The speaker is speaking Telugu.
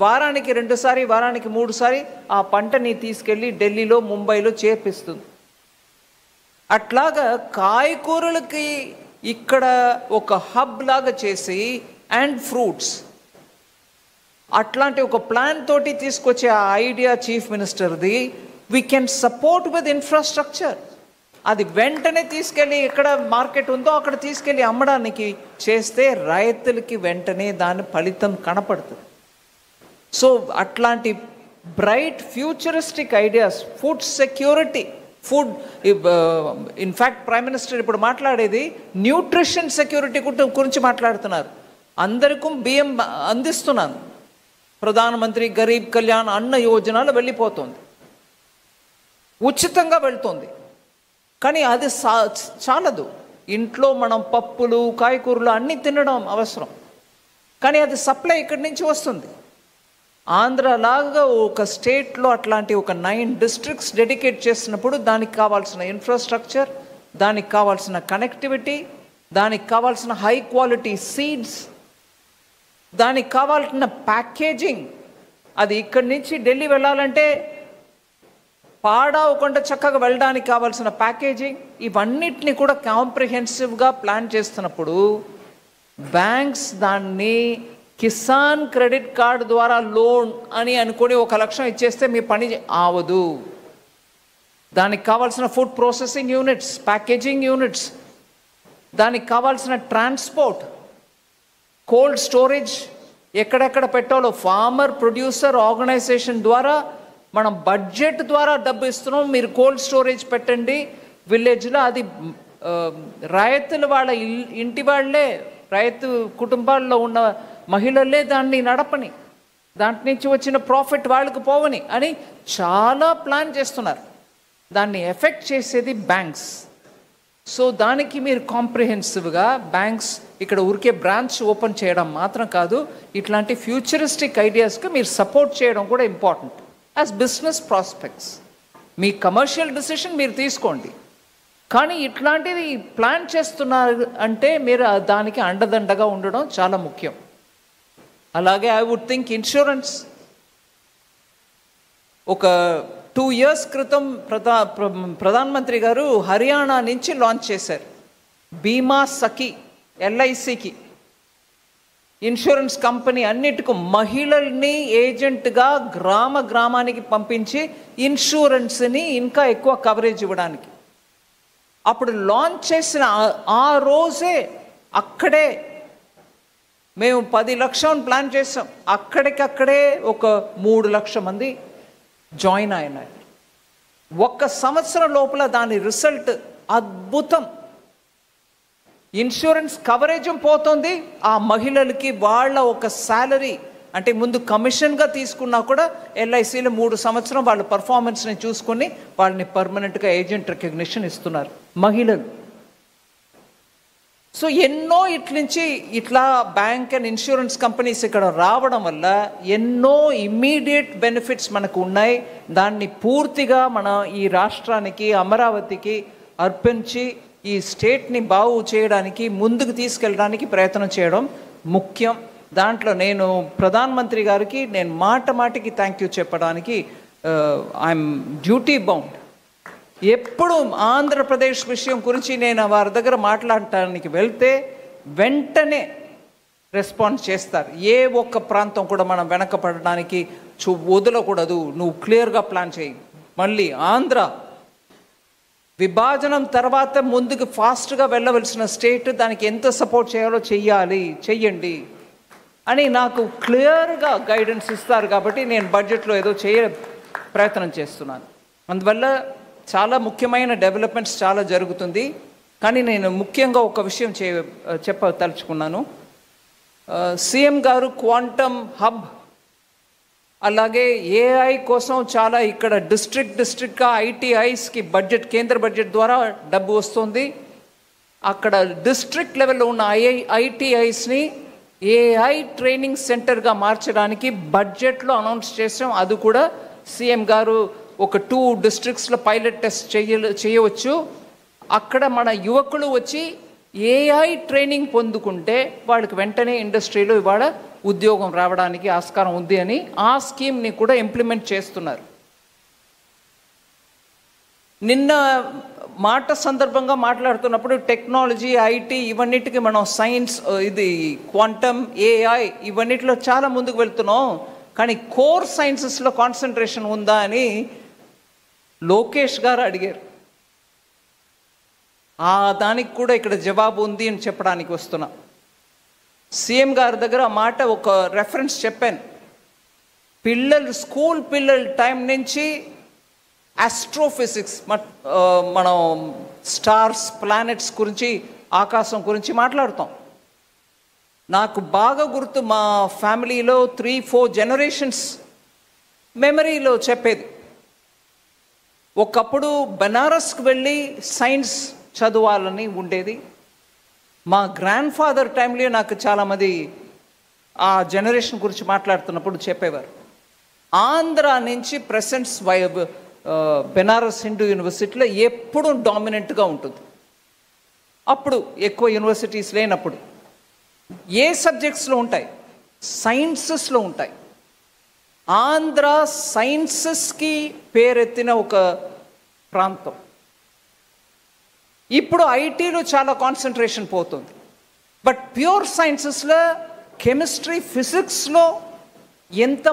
వారానికి 2 సారి, వారానికి 3 సారి ఆ పంటని తీసుకెళ్ళి ఢిల్లీలో, ముంబైలో చేర్పిస్తుంది. అట్లాగా కాయగూరలకి ఇక్కడ ఒక హబ్ లాగా చేసి అండ్ ఫ్రూట్స్ అట్లాంటి ఒక ప్లాన్ తోటి తీసుకొచ్చే ఆ ఐడియా చీఫ్ మినిస్టర్ది. We can support with infrastructure. అది వెంటనే తీసుకెళ్ళి ఎక్కడ మార్కెట్ ఉందో అక్కడ తీసుకెళ్ళి అమ్మడానికి చేస్తే రైతులకి వెంటనే దాని ఫలితం కనపడుతుంది. సో అట్లాంటి bright futuristic ideas, food security, food in fact prime minister ఇప్పుడు మాట్లాడేది న్యూట్రిషన్ సెక్యూరిటీ గురించి మాట్లాడుతున్నారు. అందరికీ బియ్యం అందిస్తున్నాను, ప్రధానమంత్రి గరీబ్ కళ్యాణ్ అన్న యోజనలో వెళ్ళిపోతుంది, ఉచితంగా వెళ్తుంది. కానీ అది చాలదు. ఇంట్లో మనం పప్పులు, కాయగూరలు అన్నీ తినడం అవసరం, కానీ అది సప్లై ఇక్కడి నుంచి వస్తుంది. ఆంధ్రలాగా ఒక స్టేట్లో అట్లాంటి ఒక 9 డిస్ట్రిక్ట్స్ డెడికేట్ చేసినప్పుడు దానికి కావాల్సిన ఇన్ఫ్రాస్ట్రక్చర్, దానికి కావాల్సిన కనెక్టివిటీ, దానికి కావాల్సిన హై క్వాలిటీ సీడ్స్, దానికి కావాల్సిన ప్యాకేజింగ్, అది ఇక్కడి నుంచి ఢిల్లీ వెళ్ళాలంటే పాడవకుండా చక్కగా వెళ్ళడానికి కావాల్సిన ప్యాకేజింగ్, ఇవన్నిటిని కూడా కాంప్రిహెన్సివ్గా ప్లాన్ చేస్తున్నప్పుడు బ్యాంక్స్ దాన్ని కిసాన్ క్రెడిట్ కార్డు ద్వారా లోన్ అని అనుకుని 1 లక్షం ఇచ్చేస్తే మీ పని ఆవదు. దానికి కావాల్సిన food processing units, packaging units, దానికి కావాల్సిన ట్రాన్స్పోర్ట్, కోల్డ్ స్టోరేజ్ ఎక్కడెక్కడ పెట్టాలో ఫార్మర్ ప్రొడ్యూసర్ ఆర్గనైజేషన్ ద్వారా మనం బడ్జెట్ ద్వారా డబ్బు ఇస్తున్నాం, మీరు కోల్డ్ స్టోరేజ్ పెట్టండి విలేజ్లో. అది రైతులు వాళ్ళ ఇంటి వాళ్ళే, రైతు కుటుంబాల్లో ఉన్న మహిళలే దాన్ని నడపని, దాంట్ నుంచి వచ్చిన ప్రాఫిట్ వాళ్ళకు పోవని అని చాలా ప్లాన్ చేస్తున్నారు. దాన్ని ఎఫెక్ట్ చేసేది బ్యాంక్స్. సో దానికి మీరు కాంప్రిహెన్సివ్గా బ్యాంక్స్ ఇక్కడ ఊరికే బ్రాంచ్ ఓపెన్ చేయడం మాత్రం కాదు, ఇట్లాంటి ఫ్యూచరిస్టిక్ ఐడియాస్కి మీరు సపోర్ట్ చేయడం కూడా ఇంపార్టెంట్ యాజ్ బిజినెస్ ప్రాస్పెక్ట్స్. మీ కమర్షియల్ డెసిషన్ మీరు తీసుకోండి, కానీ ఇట్లాంటిది ప్లాన్ చేస్తున్నారు అంటే మీరు దానికి అండదండగా ఉండడం చాలా ముఖ్యం. అలాగే ఐ వుడ్ థింక్ ఇన్సూరెన్స్. ఒక 2 years క్రితం ప్రధానమంత్రి గారు హర్యానా నుంచి లాంచ్ చేశారు బీమా సఖీ, LICకి ఇన్సూరెన్స్ కంపెనీ అన్నిటికీ మహిళల్ని ఏజెంట్గా గ్రామానికి పంపించి ఇన్సూరెన్స్ని ఇంకా ఎక్కువ కవరేజ్ ఇవ్వడానికి. అప్పుడు లాంచ్ చేసిన ఆ రోజే అక్కడే మేము 10 లక్షలు ప్లాన్ చేసాం, అక్కడికక్కడే ఒక 3 లక్షల మంది జాయిన్ అయినారు. 1 సంవత్సరం లోపల దాని రిజల్ట్ అద్భుతం. ఇన్సూరెన్స్ కవరేజ్ పోతుంది, ఆ మహిళలకి వాళ్ళ ఒక శాలరీ అంటే ముందు కమిషన్గా తీసుకున్నా కూడా LICలో 3 సంవత్సరం వాళ్ళ పర్ఫార్మెన్స్ని చూసుకొని వాళ్ళని పర్మనెంట్గా ఏజెంట్ రికగ్నిషన్ ఇస్తున్నారు మహిళలు. సో ఎన్నో ఇట్లా బ్యాంక్ అండ్ ఇన్సూరెన్స్ కంపెనీస్ ఇక్కడ రావడం వల్ల ఎన్నో ఇమ్మీడియట్ బెనిఫిట్స్ మనకు ఉన్నాయి. దాన్ని పూర్తిగా మన ఈ రాష్ట్రానికి, అమరావతికి అర్పించి ఈ స్టేట్ని బాగు చేయడానికి, ముందుకు తీసుకెళ్ళడానికి ప్రయత్నం చేయడం ముఖ్యం. దాంట్లో నేను ప్రధానమంత్రి గారికి నేను మాటికి థ్యాంక్ యూ చెప్పడానికి ఐఎమ్ డ్యూటీ బౌండ్. ఎప్పుడు ఆంధ్రప్రదేశ్ విషయం గురించి నేను వారి దగ్గర మాట్లాడటానికి వెళ్తే వెంటనే రెస్పాన్స్ చేస్తారు. ఏ ఒక్క ప్రాంతం కూడా మనం వెనకపడడానికి వదలకూడదు, నువ్వు క్లియర్గా ప్లాన్ చేయి. మళ్ళీ ఆంధ్ర విభజనం తర్వాత ముందుకు ఫాస్ట్గా వెళ్ళవలసిన స్టేట్, దానికి ఎంత సపోర్ట్ చేయాలో చెయ్యండి అని నాకు క్లియర్గా గైడెన్స్ ఇస్తారు. కాబట్టి నేను బడ్జెట్లో ఏదో ప్రయత్నం చేస్తున్నాను. అందువల్ల చాలా ముఖ్యమైన డెవలప్మెంట్స్ చాలా జరుగుతుంది. కానీ నేను ముఖ్యంగా ఒక విషయం చెప్పదలుచుకున్నాను. సీఎం గారు క్వాంటమ్ హబ్, అలాగే AI కోసం చాలా ఇక్కడ డిస్ట్రిక్ట్గా ITIస్కి బడ్జెట్, కేంద్ర బడ్జెట్ ద్వారా డబ్బు వస్తుంది. అక్కడ డిస్ట్రిక్ట్ లెవెల్లో ఉన్న ITIస్ని AI ట్రైనింగ్ సెంటర్గా మార్చడానికి బడ్జెట్లో అనౌన్స్ చేసాం. అది కూడా సీఎం గారు ఒక 2 డిస్ట్రిక్ట్స్లో పైలట్ టెస్ట్ చేయవచ్చు. అక్కడ మన యువకులు వచ్చి AI ట్రైనింగ్ పొందుకుంటే వాళ్ళకి వెంటనే ఇండస్ట్రీలో ఇవాళ ఉద్యోగం రావడానికి ఆస్కారం ఉంది అని ఆ స్కీమ్ని కూడా ఇంప్లిమెంట్ చేస్తున్నారు. నిన్న మాట సందర్భంగా మాట్లాడుతున్నప్పుడు టెక్నాలజీ, ఐటీ ఇవన్నిటికీ మనం సైన్స్, ఇది క్వాంటమ్, ఏఐ ఇవన్నిటిలో చాలా ముందుకు వెళ్తున్నాం, కానీ కోర్ సైన్సెస్లో కాన్సన్ట్రేషన్ ఉందా అని లోకేష్ గారు అడిగారు. దానికి కూడా ఇక్కడ జవాబు ఉంది అని చెప్పడానికి వస్తున్నా. సీఎం గారి దగ్గర ఆ మాట ఒక రెఫరెన్స్ చెప్పాను. స్కూల్ పిల్లల టైం నుంచి ఆస్ట్రోఫిజిక్స్, మనం స్టార్స్, ప్లానెట్స్ గురించి, ఆకాశం గురించి మాట్లాడుతాం. నాకు బాగా గుర్తు, మా ఫ్యామిలీలో 3-4 జనరేషన్స్ మెమరీలో చెప్పేది. ఒకప్పుడు బెనారస్కి వెళ్ళి సైన్స్ చదవాలని ఉండేది. మా గ్రాండ్ ఫాదర్ టైంలో నాకు చాలామంది ఆ జనరేషన్ గురించి మాట్లాడుతున్నప్పుడు చెప్పేవారు. ఆంధ్ర నుంచి ప్రెసెంట్స్ బెనారస్ హిందూ యూనివర్సిటీలో ఎప్పుడూ డామినెంట్గా ఉంటుంది. అప్పుడు ఎక్కువ యూనివర్సిటీస్ లేనప్పుడు ఏ సబ్జెక్ట్స్లో ఉంటాయి? సైన్సెస్లో ఉంటాయి. ఆంధ్ర సైన్సెస్కి పేరెత్తిన ఒక ప్రాంతం. ఇప్పుడు ఐటీలో చాలా కాన్సన్ట్రేషన్ పోతుంది. బట్ ప్యూర్ సైన్సెస్లో కెమిస్ట్రీ, ఫిజిక్స్లో ఎంత